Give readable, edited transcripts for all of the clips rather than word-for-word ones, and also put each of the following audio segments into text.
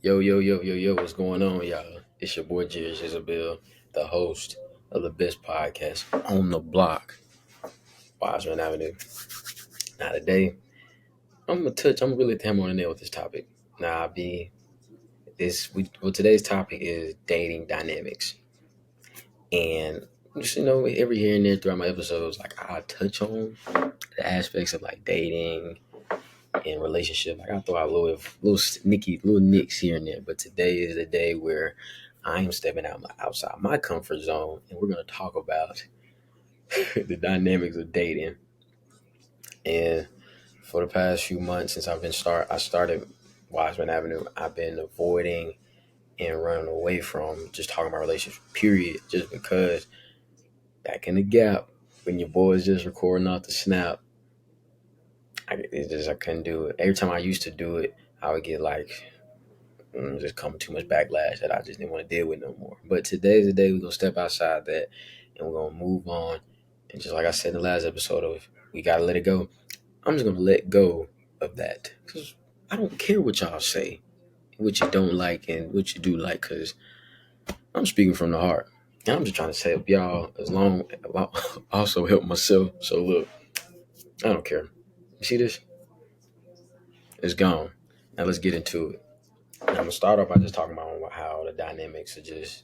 Yo, what's going on, y'all? It's your boy Jerry Isabel, the host of the best podcast on the block, Wiseman Avenue. Now today, I'm really hammer on the nail with this topic. Now I'll be today's topic is dating dynamics. And just every here and there throughout my episodes, like I touch on the aspects of like dating and relationship. Like I throw out little nicks here and there. But today is the day where I am stepping outside my comfort zone, and we're going to talk about the dynamics of dating. And for the past few months since I started Wiseman Avenue, I've been avoiding and running away from just talking about relationships. Period. Just because back in the gap when your boys just recording off the snap, I couldn't do it. Every time I used to do it, I would get like just coming too much backlash that I just didn't want to deal with no more. But today's the day we're gonna step outside that and we're gonna move on. And just like I said in the last episode of we gotta let it go, I'm just gonna let go of that because I don't care what y'all say, what you don't like and what you do like, because I'm speaking from the heart. And I'm just trying to help y'all as long I also help myself. So look, I don't care. You see this? It's gone. Now let's get into it. And I'm gonna start off by just talking about how the dynamics are just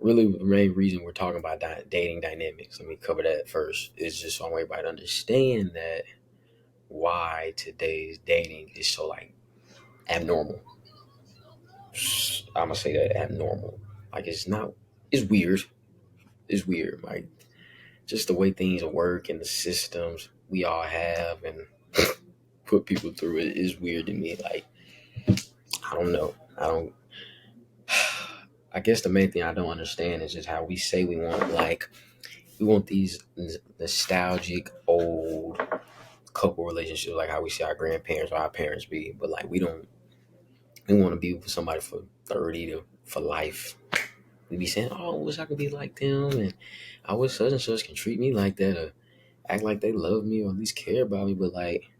really the main reason we're talking about dating dynamics. Let me cover that first. It's just so I want everybody to understand that why today's dating is so like abnormal. I'm gonna say that abnormal. Like it's not. It's weird. It's weird. Like just the way things work and the systems we all have and put people through it is weird to me. Like I don't know. I don't. I guess the main thing I don't understand is just how we say we want these nostalgic old couple relationships, like how we see our grandparents or our parents be, but like we want to be with somebody for 30 to for life. We be saying, oh, I wish I could be like them, and I wish such and such can treat me like that, or act like they love me, or at least care about me. But like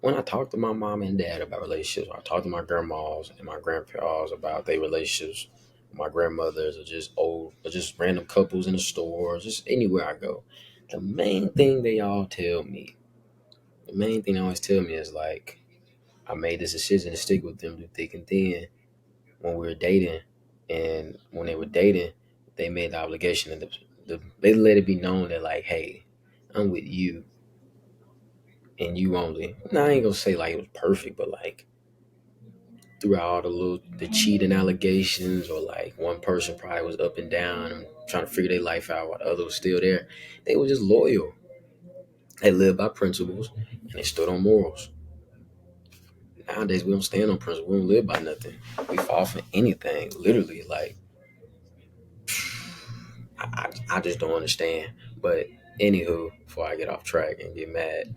when I talk to my mom and dad about relationships, or I talk to my grandmas and my grandpas about their relationships, my grandmothers, or just old, or just random couples in the store, or just anywhere I go, the main thing they all tell me, the main thing they always tell me is like, I made this decision to stick with them through thick and thin when we were dating, and when they were dating, they made the obligation and they let it be known that like, hey, I'm with you and you only. Now I ain't gonna say like it was perfect, but like throughout all the cheating allegations, or like one person probably was up and down and trying to figure their life out while the other was still there. They were just loyal. They lived by principles and they stood on morals. Nowadays we don't stand on principles. We don't live by nothing. We fall for anything, literally. Like I just don't understand. But anywho, before I get off track and get mad,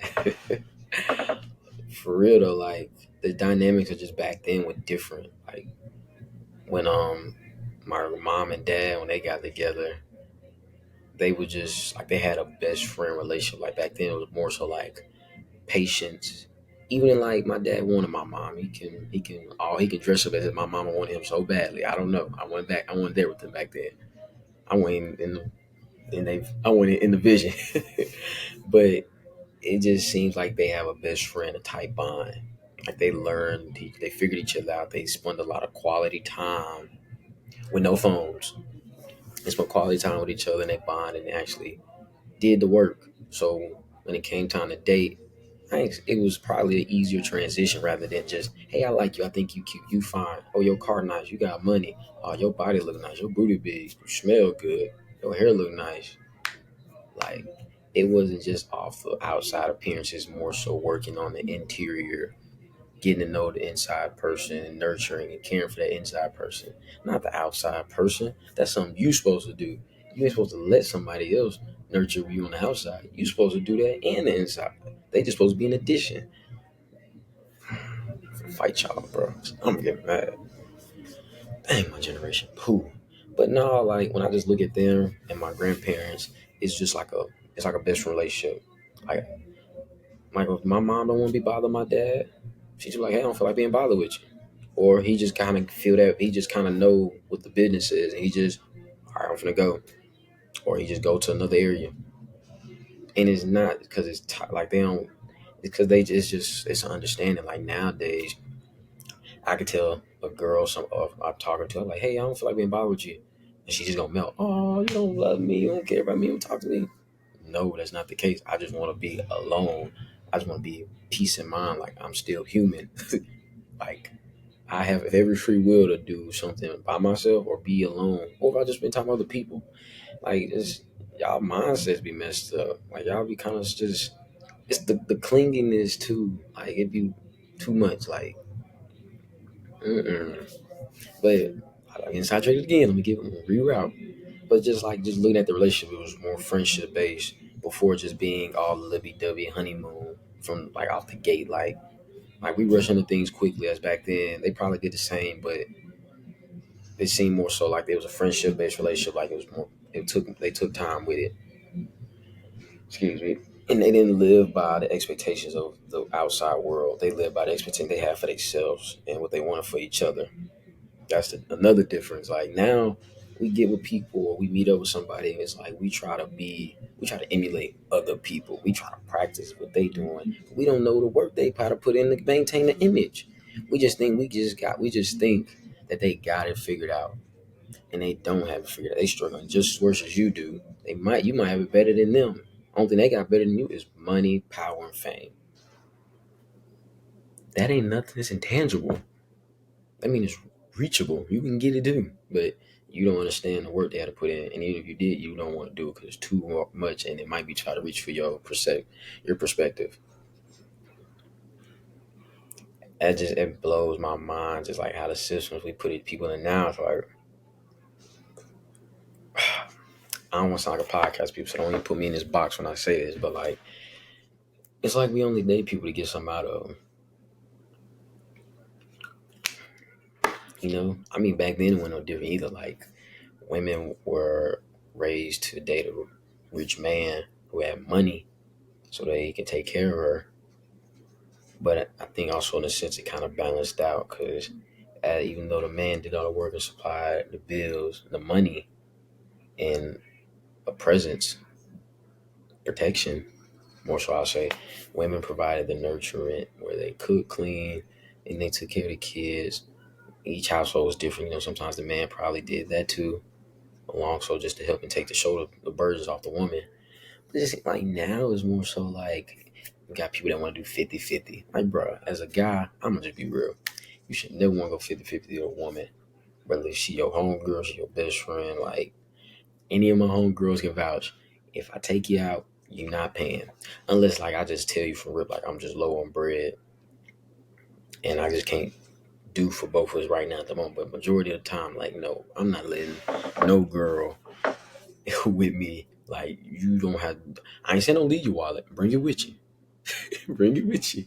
for real though, like the dynamics are just back then were different. Like when my mom and dad when they got together, they were just like they had a best friend relationship. Like back then it was more so like patience. Even in, like my dad wanted my mom. He can dress up as if my mama wanted him so badly. I don't know. I went there with him back then. I went I went in the vision. But it just seems like they have a best friend, a type bond. Like they figured each other out. They spent a lot of quality time with no phones. They spent quality time with each other and they bond and they actually did the work. So when it came time to date, it was probably an easier transition rather than just, hey, I like you, I think you cute, you fine. Oh, your car nice, you got money. Oh, your body look nice, your booty big, you smell good, your hair look nice. Like it wasn't just off the outside appearances, more so working on the interior, getting to know the inside person and nurturing and caring for that inside person, not the outside person. That's something you supposed to do. You ain't supposed to let somebody else nurture you on the outside. You supposed to do that and the inside. They just supposed to be an addition. Fight y'all, bro. I'm getting mad. Dang, my generation. Pooh. But no, like when I just look at them and my grandparents, it's like a best relationship. Like if my mom don't want to be bothered with my dad, she's just like, hey, I don't feel like being bothered with you. or he just kind of feel that he just kind of know what the business is, and he just, all right, I'm gonna go, or he just go to another area, and it's not because like they don't, it's because they just it's an understanding. Like nowadays, I could tell a girl I'm talking to, I'm like, hey, I don't feel like being bothered with you, and she just gonna melt. Oh, you don't love me, you don't care about me, you don't talk to me. No, that's not the case. I just want to be alone. I just want to be peace in mind. Like I'm still human. Like I have every free will to do something by myself or be alone, or if I just spend time with other people. Like it's y'all mindsets be messed up. Like y'all be kind of just it's the clinginess too. Like it be too much. Like mm-mm. But I like inside trade again. Let me give them a reroute. But just looking at the relationship, it was more friendship based before just being all lovey dovey honeymoon from like off the gate. Like we rush into things quickly as back then. They probably did the same, but it seemed more so like it was a friendship based relationship. Like it was more. They took time with it. Excuse me. And they didn't live by the expectations of the outside world. They lived by the expectation they had for themselves and what they wanted for each other. That's another difference. Like now, we get with people or we meet up with somebody, and it's like we try to emulate other people. We try to practice what they doing. We don't know the work they got to put in to maintain the image. We just think that they got it figured out, and they don't have it figured out. They struggling just as worse as you do. You might have it better than them. Only thing they got better than you is money, power, and fame. That ain't nothing. It's intangible. I mean, it's reachable. You can get it too, but you don't understand the work they had to put in. And even if you did, you don't want to do it because it's too much, and it might be trying to reach for your perspective. That just it blows my mind, just like how the systems we put people in now. It's like I don't want to sound like a podcast people, so don't even put me in this box when I say this. But like, it's like we only date people to get something out of them. You know, I mean, back then it wasn't no different either. Like, women were raised to date a rich man who had money so that he can take care of her. But I think also in a sense it kind of balanced out because even though the man did all the work and supplied the bills, the money, and a presence, protection, more so I'll say, women provided the nurturement where they cooked, clean, and they took care of the kids. Each household was different. You know, sometimes the man probably did that too, along so just to help and take the burdens off the woman. But it's like now is more so like you got people that want to do 50-50. Like, bro, as a guy, I'm going to just be real. You should never want to go 50-50 to a woman, whether she your homegirl, she your best friend. Like, any of my homegirls can vouch. If I take you out, you're not paying. Unless, like, I just tell you from rip, like, I'm just low on bread and I just can't do for both of us right now at the moment. But majority of the time, like, no, I'm not letting no girl with me. Like, you don't have, I ain't saying don't leave your wallet. Bring it with you. Bring it with you.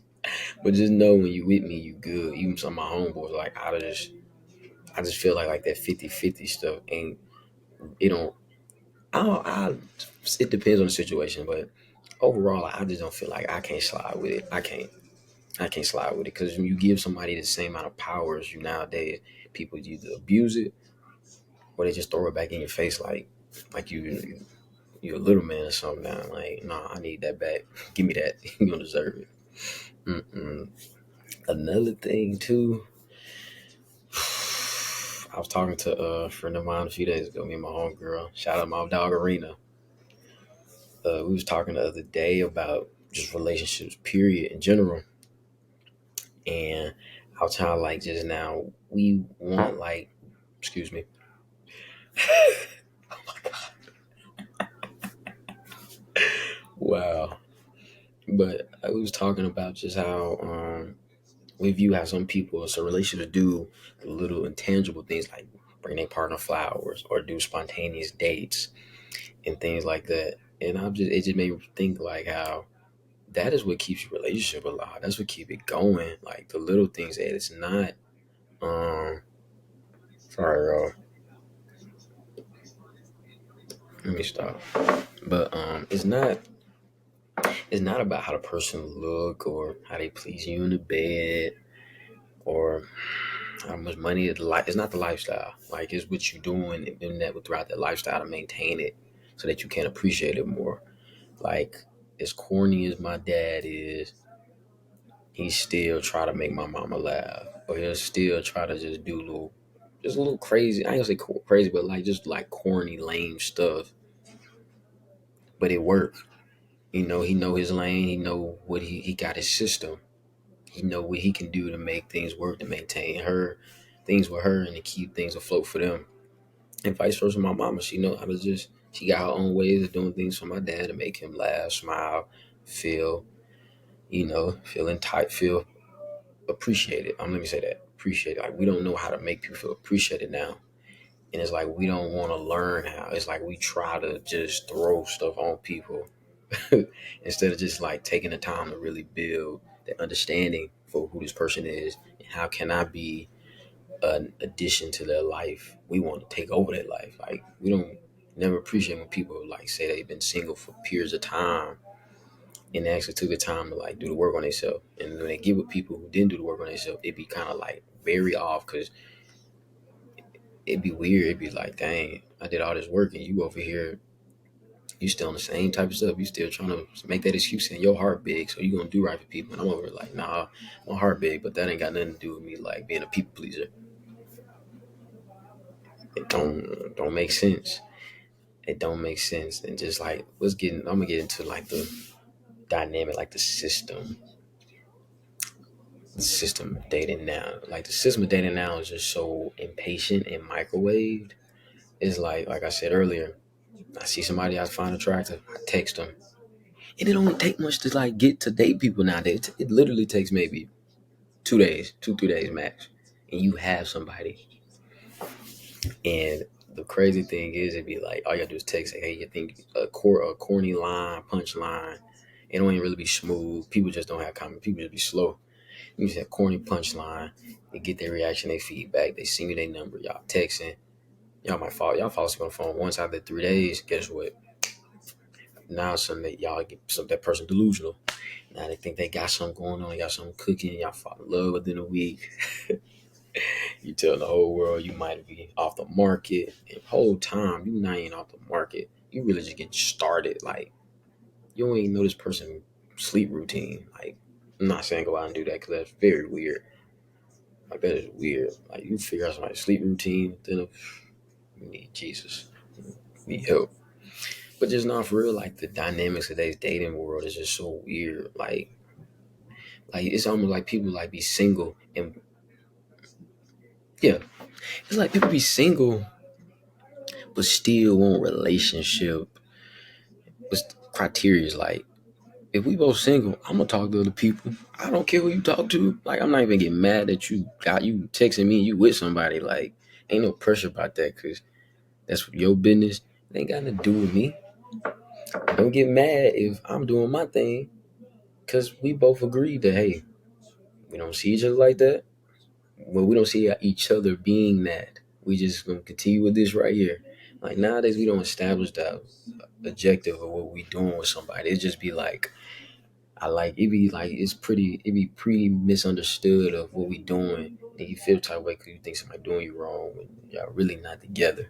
But just know when you with me, you good. Even some of my homeboys, like, I just feel like that 50-50 stuff ain't, it don't, I, it depends on the situation, but overall, I just don't feel like I can't slide with it. I can't slide with it because when you give somebody the same amount of power as you nowadays, people either abuse it or they just throw it back in your face like you a little man or something now. Like, nah, I need that back. Give me that. You don't deserve it. Mm-mm. Another thing too, I was talking to a friend of mine a few days ago, me and my homegirl. Shout out my dog Arena. We was talking the other day about just relationships, period, in general. And I was trying to like just now, we want like, excuse me. Oh my God. Wow. But I was talking about just how we view how some people, it's a relationship to do the little intangible things like bring their partner flowers or do spontaneous dates and things like that. And it just made me think like how that is what keeps your relationship alive. That's what keep it going. Like the little things that it's not. Um, sorry, y'all. Let me stop. But it's not about how the person look or how they please you in the bed or how much money is it's not the lifestyle. Like it's what you doing and that throughout that lifestyle to maintain it so that you can appreciate it more. Like as corny as my dad is, he still try to make my mama laugh. Or he'll still try to just do just a little crazy. I ain't gonna say crazy, but like just like corny, lame stuff. But it works. He know his lane. He know what he got his system. He know what he can do to make things work, to maintain her things with her, and to keep things afloat for them. And vice versa, my mama, she know how to just she got her own ways of doing things for my dad to make him laugh, smile, feel, feeling tight, feel appreciated. Let me say that appreciated. Like we don't know how to make people feel appreciated now, and it's like we don't want to learn how. It's like we try to just throw stuff on people instead of just like taking the time to really build the understanding for who this person is and how can I be an addition to their life. We want to take over their life. Like we don't never appreciate when people like say they've been single for periods of time and they actually took the time to like do the work on themselves. And when they get with people who didn't do the work on themselves, it'd be kind of like very off because it'd be weird. It'd be like, dang, I did all this work and you over here, you still on the same type of stuff. You still trying to make that excuse and your heart big, so you gonna do right for people. And I'm over here like, nah, my heart big, but that ain't got nothing to do with me like being a people pleaser. It don't make sense. It don't make sense. And just like I'm gonna get into like the dynamic, like the system of dating now. Like the system of dating now is just so impatient and microwaved. It's like I said earlier, I see somebody I find attractive, I text them. And it don't take much to like get to date people nowadays. It literally takes maybe 2 days, 3 days max. And you have somebody. And the crazy thing is, it'd be like all you gotta do is text, say, hey, you think a corny line, punch line. It don't even really be smooth. People just don't have comment. People just be slow. You just have corny punch line. They get their reaction, their feedback. They send you their number. Y'all texting. Y'all fall asleep on the phone once out of 3 days. Guess what? Now y'all get that person delusional. Now they think they got something going on. Got something cooking. Y'all fall in love within a week. You tell the whole world you might be off the market. And the whole time you not even off the market. You really just getting started. Like you don't even know this person sleep routine. Like I'm not saying go out and do that because that's very weird. Like that is weird. Like you figure out somebody's sleep routine, then you need Jesus. You need help. But just not for real, like the dynamics of today's dating world is just so weird. Like it's almost like people like be single and yeah, it's like people be single but still want relationship with criteria is like if we both single, I'm gonna talk to other people. I don't care who you talk to. Like I'm not even getting mad that you texting me, you with somebody. Like ain't no pressure about that because that's your business. It ain't got nothing to do with me. Don't get mad if I'm doing my thing because we both agreed that hey, we don't see each other like that. Well, we don't see each other being that. We just gonna continue with this right here. Like nowadays, we don't establish that objective of what we doing with somebody. It just be like I like it be like it be pretty misunderstood of what we doing. And you feel type of way because you think somebody doing you wrong when y'all really not together.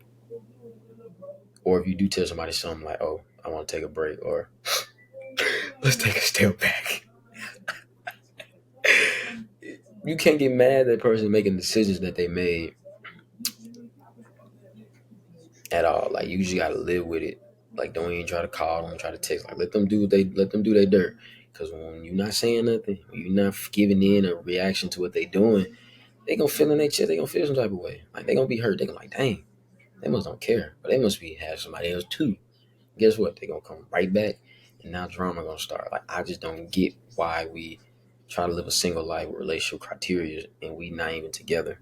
Or if you do tell somebody something like, "Oh, I want to take a break," or "Let's take a step back," you can't get mad at that person making decisions that they made at all. Like you just gotta live with it. Like don't even try to call, don't try to text. Like let them do their dirt. Cause when you're not saying nothing, when you're not giving in a reaction to what they doing, they gonna feel in their chest. They gonna feel some type of way. Like they gonna be hurt. They gonna like, dang, they must don't care. But they must be have somebody else too. Guess what? They gonna come right back, and now drama gonna start. Like I just don't get why we try to live a single life with relationship criteria and we not even together.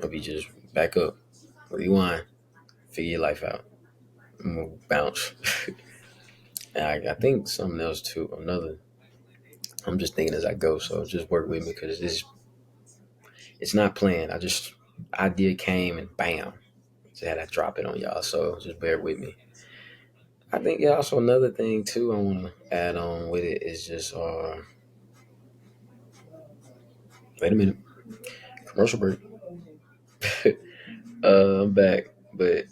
Or we just back up, rewind, figure your life out, and we'll bounce. And I think something else too. I'm just thinking as I go, so just work with me because it's not planned. Idea came and bam, just had to drop it on y'all. So just bear with me. I think yeah, also another thing too I want to add on with it is just wait a minute, commercial break. I'm back, but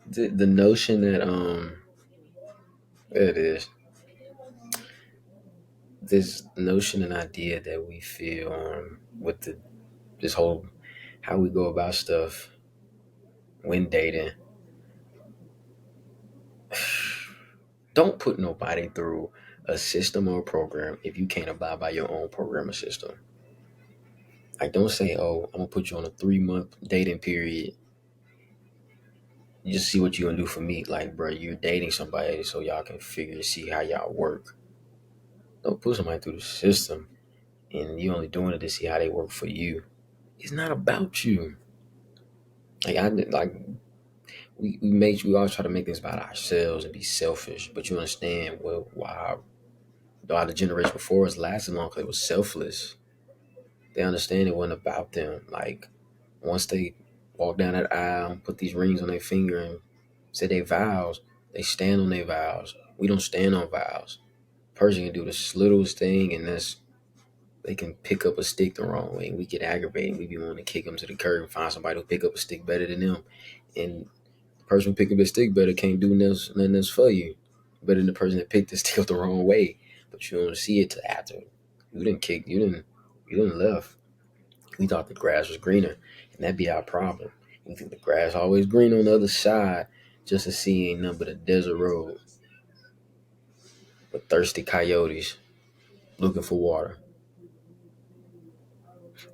the notion that there it is, this notion and idea that we feel with this whole how we go about stuff when dating. Don't put nobody through a system or a program if you can't abide by your own program or system. Like, don't say, "Oh, I'm gonna put you on a 3 month dating period. You just see what you gonna do for me." Like, bro, you're dating somebody so y'all can figure see how y'all work. Don't put somebody through the system and you only doing it to see how they work for you. It's not about you. Like we always try to make things about ourselves and be selfish, but you understand well why the generation before us lasted long because it was selfless. They understand it wasn't about them. Like once they walk down that aisle, put these rings on their finger and say their vows, they stand on their vows. We don't stand on vows. Person can do the littlest thing and that's they can pick up a stick the wrong way and we get aggravated. We be wanting to kick them to the curb and find somebody who pick up a stick better than them. And the person who picked up the stick better can't do nothing else for you. Better than the person that picked the stick up the wrong way. But you don't see it till after. You didn't left. We thought the grass was greener. And that'd be our problem. We think the grass always green on the other side just to see ain't nothing but a desert road with thirsty coyotes looking for water.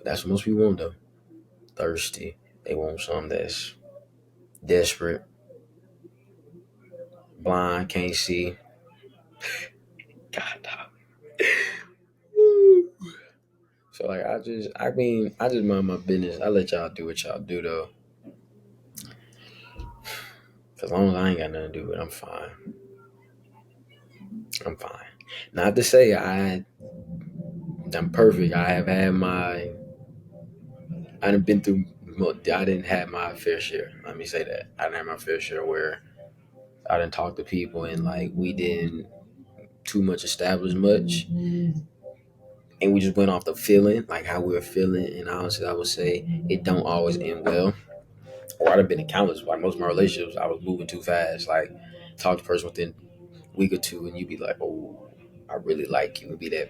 That's what most people want though. Thirsty. They want something that's desperate, blind, can't see. God, no. So like I just mind my business. I let y'all do what y'all do though. As long as I ain't got nothing to do with it, I'm fine. I'm fine. Not to say I'm perfect. I done been through I didn't have my fair share. Let me say that. I didn't have my fair share where I didn't talk to people and like we didn't too much establish much and we just went off the feeling, like how we were feeling, and honestly I would say it don't always end well. Or I'd have been in countless like most of my relationships, I was moving too fast. Like talk to a person within a week or two and you'd be like, oh, I really like you. It'd be that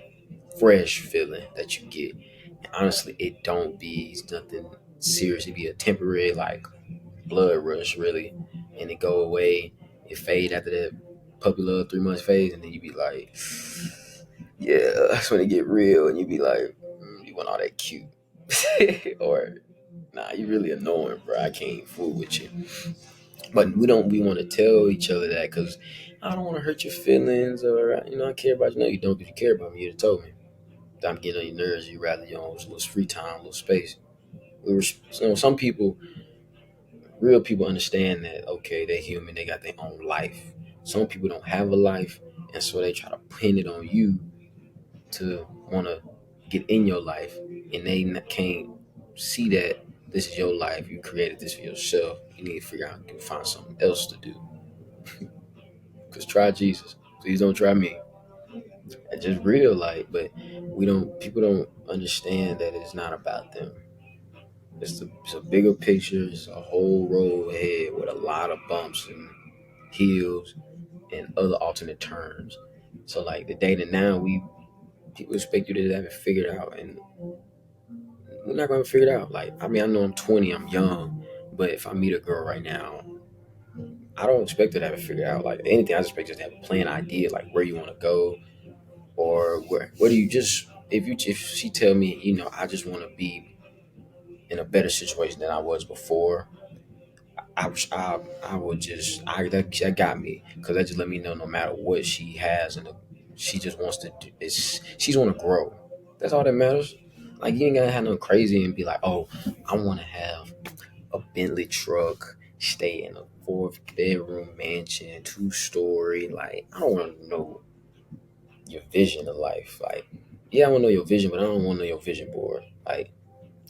fresh feeling that you get. And honestly, it don't be nothing serious. It be a temporary like blood rush really. And it go away. It fade after that puppy love 3 months phase and then you be like, yeah, that's when it get real and you be like, you want all that cute. Or nah, you really annoying, bro. I can't fool with you. But we want to tell each other that because I don't want to hurt your feelings or I care about you. No, you don't because you care about me. You told me that I'm getting on your nerves. You rather a little free time, a little space. Some people, real people, understand that. Okay, they're human. They got their own life. Some people don't have a life, and so they try to pin it on you to want to get in your life, and they can't see that this is your life. You created this for yourself. You need to figure out to find something else to do. Cause try Jesus. Please don't try me. It's just real life, but we don't. People don't understand that it's not about them. It's a bigger picture. It's a whole road ahead with a lot of bumps and hills and other alternate turns. So like the day to now, we people expect you to have it figured out, and we're not gonna figure it out. Like I know I'm 20, I'm young, but if I meet a girl right now, I don't expect her to have it figured out. Like anything, I just expect her to have a plan, idea, like where you want to go, or where do you just if she tell me I just want to be in a better situation than I was before. I would just that got me because that just let me know no matter what she has and she just wants to do she's want to grow. That's all that matters. Like you ain't gotta have no crazy and be like, oh, I want to have a Bentley truck, stay in a 4 bedroom mansion, 2 story. Like I don't want to know your vision of life. Like, yeah, I want to know your vision, but I don't want to know your vision board. Like,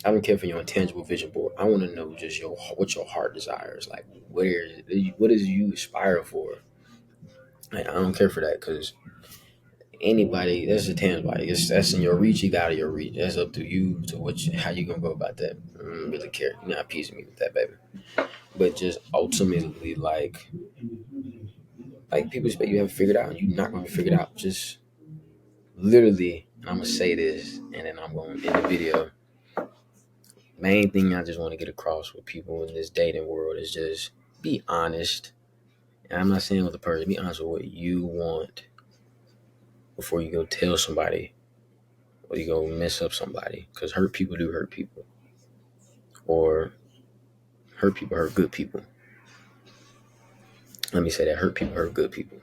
I don't care for your intangible vision board. I want to know just what your heart desires. Like, what is you aspire for? Like, I don't care for that because anybody, that's a tangible. Like, that's in your reach, you got of your reach. That's up to you to how you gonna go about that. I don't really care. You're not appeasing me with that, baby. But just ultimately, like people expect you haven't figured out, and you're not gonna be figured out. Just literally, and I'm gonna say this, and then I'm gonna end the video. Main thing I just want to get across with people in this dating world is just be honest. And I'm not saying with the person, be honest with what you want before you go tell somebody or you go mess up somebody. Because hurt people do hurt people, or hurt people hurt good people. Let me say that hurt people hurt good people.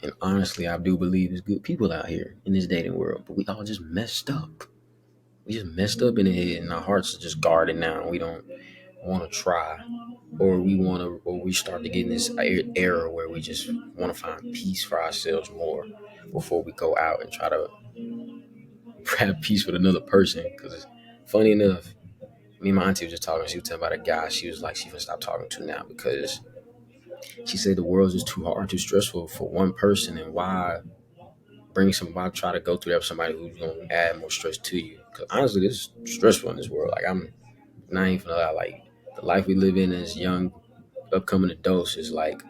And honestly, I do believe there's good people out here in this dating world, but we all just messed up. We just messed up in the head, and our hearts are just guarded now. We don't want to try, or we start to get in this era where we just want to find peace for ourselves more before we go out and try to have peace with another person. Because funny enough, me and my auntie was just talking. She was telling about a guy. She was like, she gonna stop talking to now because she said the world's just too hard, too stressful for one person, and why try to go through that with somebody who's gonna add more stress to you? Because honestly, this is stressful in this world. Like, I'm not even gonna lie. Like, the life we live in as young upcoming adults is like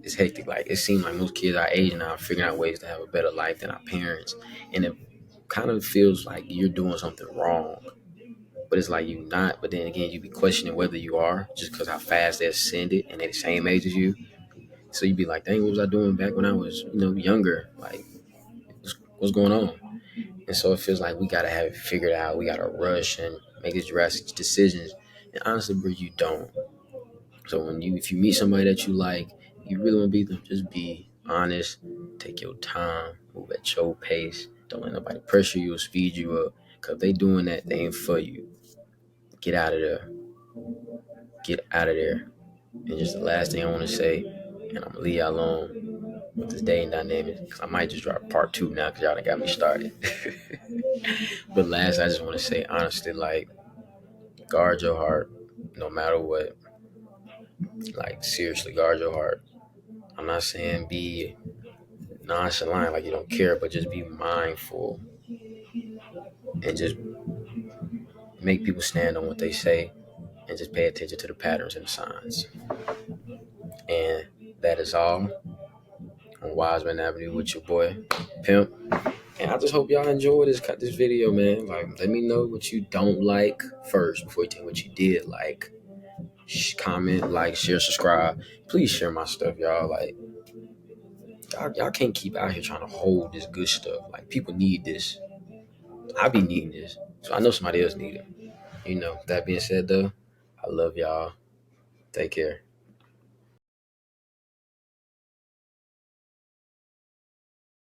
it's hectic. Like, it seems like most kids our age now are figuring out ways to have a better life than our parents, and it kind of feels like you're doing something wrong, but it's like you not. But then again, you be questioning whether you are just because how fast they ascended and they're the same age as you. So you be like, dang, what was I doing back when I was younger? Like, what's going on? And so it feels like we gotta have it figured out. We gotta rush and make these drastic decisions. And honestly, bro, you don't. So if you meet somebody that you like, you really want to be them, just be honest, take your time, move at your pace. Don't let nobody pressure you or speed you up. Cause if they doing that, they ain't for you. Get out of there. Get out of there. And just the last thing I want to say, and I'm gonna leave y'all alone with this dating dynamic, cause I might just drop part two now, cause y'all done got me started. But last, I just want to say honestly, like, guard your heart, no matter what. Like, seriously, guard your heart. I'm not saying be nonchalant, like you don't care, but just be mindful and just make people stand on what they say and just pay attention to the patterns and the signs. And that is all on Wiseman Avenue with your boy, Pimp. And I just hope y'all enjoy this video, man. Like, let me know what you don't like first before you tell me what you did like. Comment, like, share, subscribe. Please share my stuff, y'all. Like, y'all can't keep out here trying to hold this good stuff. Like, people need this. I be needing this. So I know somebody else need it. That being said, though, I love y'all. Take care.